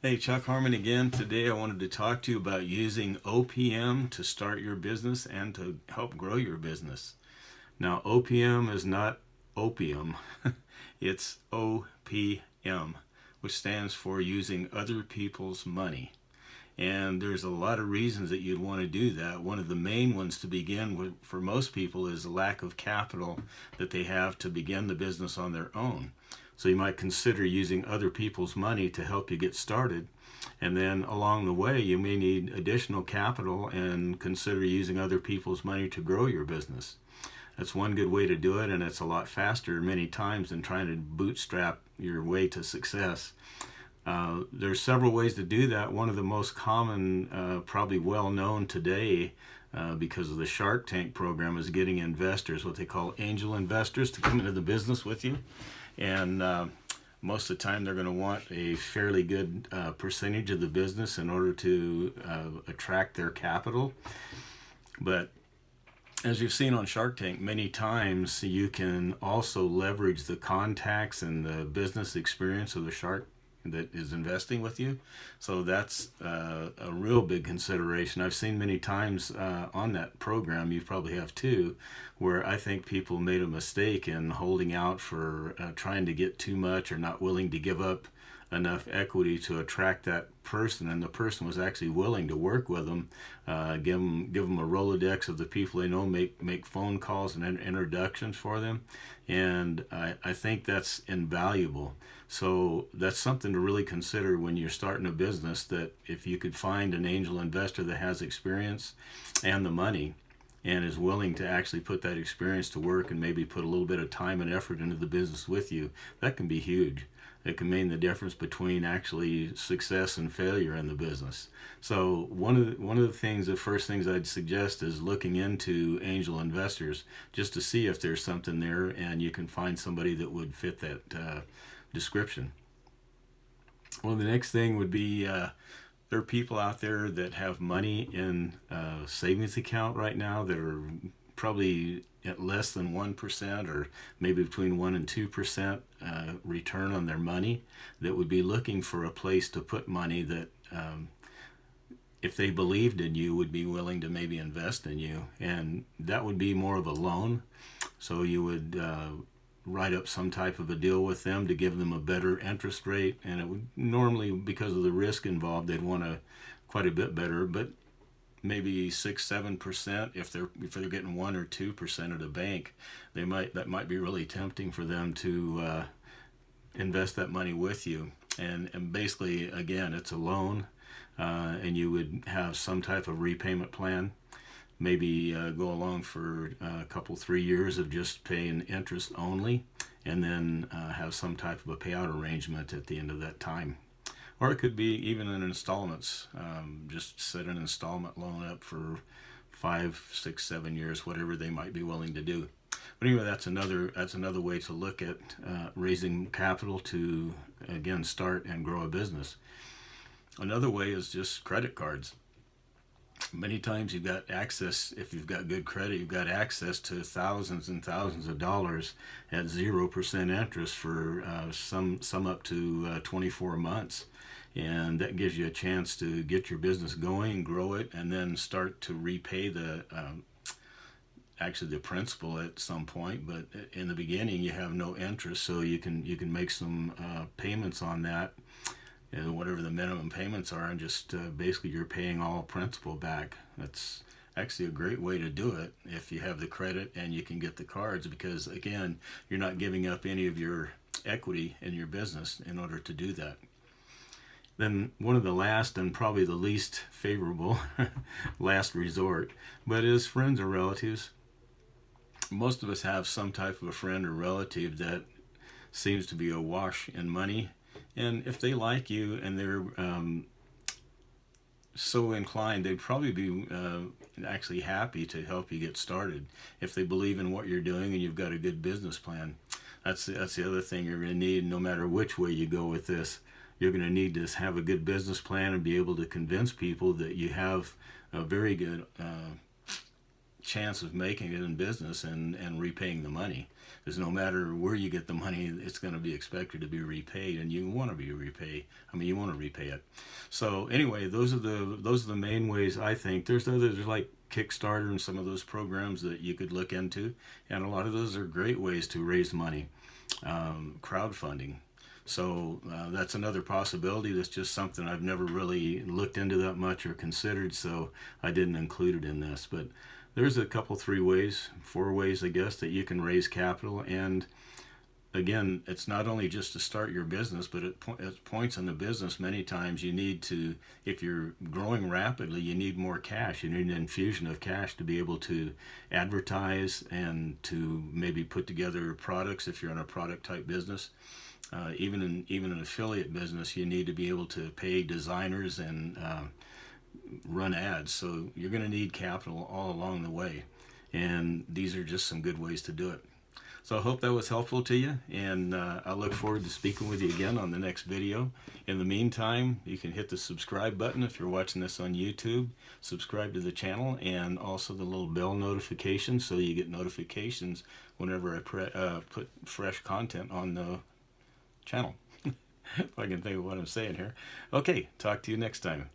Hey, Chuck Harmon again. Today I wanted to talk to you about using OPM to start your business and to help grow your business. Now, OPM is not opium, it's OPM, which stands for using other people's money. And there's a lot of reasons that you'd want to do that. One of the main ones to begin with for most people is a lack of capital that they have to begin the business on their own. So you might consider using other people's money to help you get started. And then along the way, you may need additional capital and consider using other people's money to grow your business. That's one good way to do it, and it's a lot faster many times than trying to bootstrap your way to success. There's several ways to do that. One of the most common, probably well known today, because of the Shark Tank program, is getting investors, what they call angel investors, to come into the business with you. And most of the time, they're going to want a fairly good percentage of the business in order to attract their capital. But as you've seen on Shark Tank many times, you can also leverage the contacts and the business experience of the shark that is investing with you. So that's a real big consideration. I've seen many times on that program, you probably have too, where I think people made a mistake in holding out for trying to get too much or not willing to give up enough equity to attract that person, and the person was actually willing to work with them, give them a Rolodex of the people they know, make phone calls and introductions for them, and I think that's invaluable. So that's something to really consider when you're starting a business, that if you could find an angel investor that has experience and the money and is willing to actually put that experience to work and maybe put a little bit of time and effort into the business with you, that can be huge. It can mean the difference between actually success and failure in the business. So one of the first things I'd suggest is looking into angel investors, just to see if there's something there and you can find somebody that would fit that description. Well, the next thing would be there are people out there that have money in a savings account right now that are probably at less than 1% or maybe between 1 and 2% return on their money, that would be looking for a place to put money that if they believed in you would be willing to maybe invest in you, and that would be more of a loan. So you would write up some type of a deal with them to give them a better interest rate, and it would normally, because of the risk involved, they'd want a quite a bit better, but maybe 6-7%. If they're getting 1 or 2% at a bank, that might be really tempting for them to invest that money with you. And basically, again, it's a loan, and you would have some type of repayment plan. Maybe go along for a couple 3 years of just paying interest only, and then have some type of a payout arrangement at the end of that time. Or it could be even in installments. Just set an installment loan up for 5, 6, 7 years, whatever they might be willing to do. But anyway, that's another way to look at raising capital to, again, start and grow a business. Another way is just credit cards. Many times you've got access, if you've got good credit, you've got access to thousands and thousands of dollars at 0% interest for some up to 24 months. And that gives you a chance to get your business going, grow it, and then start to repay actually the principal at some point. But in the beginning, you have no interest, so you can make some payments on that, and whatever the minimum payments are, and just basically you're paying all principal back. That's actually a great way to do it if you have the credit and you can get the cards, because again, you're not giving up any of your equity in your business in order to do that. Then one of the last and probably the least favorable last resort, but is friends or relatives. Most of us have some type of a friend or relative that seems to be awash in money, and if they like you and they're so inclined, they'd probably be actually happy to help you get started if they believe in what you're doing and you've got a good business plan. That's the other thing you're going to need, no matter which way you go with this. You're going to need to have a good business plan and be able to convince people that you have a very good chance of making it in business and repaying the money. Because no matter where you get the money, it's going to be expected to be repaid, and you want to be repaid. I mean, you want to repay it. So anyway, those are the main ways I think. There's others like Kickstarter and some of those programs that you could look into, and a lot of those are great ways to raise money. Crowdfunding. So that's another possibility. That's just something I've never really looked into that much or considered, so I didn't include it in this. But there's a couple, 4 ways, I guess, that you can raise capital. And again, it's not only just to start your business, but at points in the business, many times you need to, if you're growing rapidly, you need more cash. You need an infusion of cash to be able to advertise and to maybe put together products if you're in a product type business. Even an affiliate business, you need to be able to pay designers and run ads. So you're going to need capital all along the way. And these are just some good ways to do it. So I hope that was helpful to you, and I look forward to speaking with you again on the next video. In the meantime, you can hit the subscribe button if you're watching this on YouTube. Subscribe to the channel, and also the little bell notification so you get notifications whenever I put fresh content on the channel. If I can think of what I'm saying here. Okay, talk to you next time.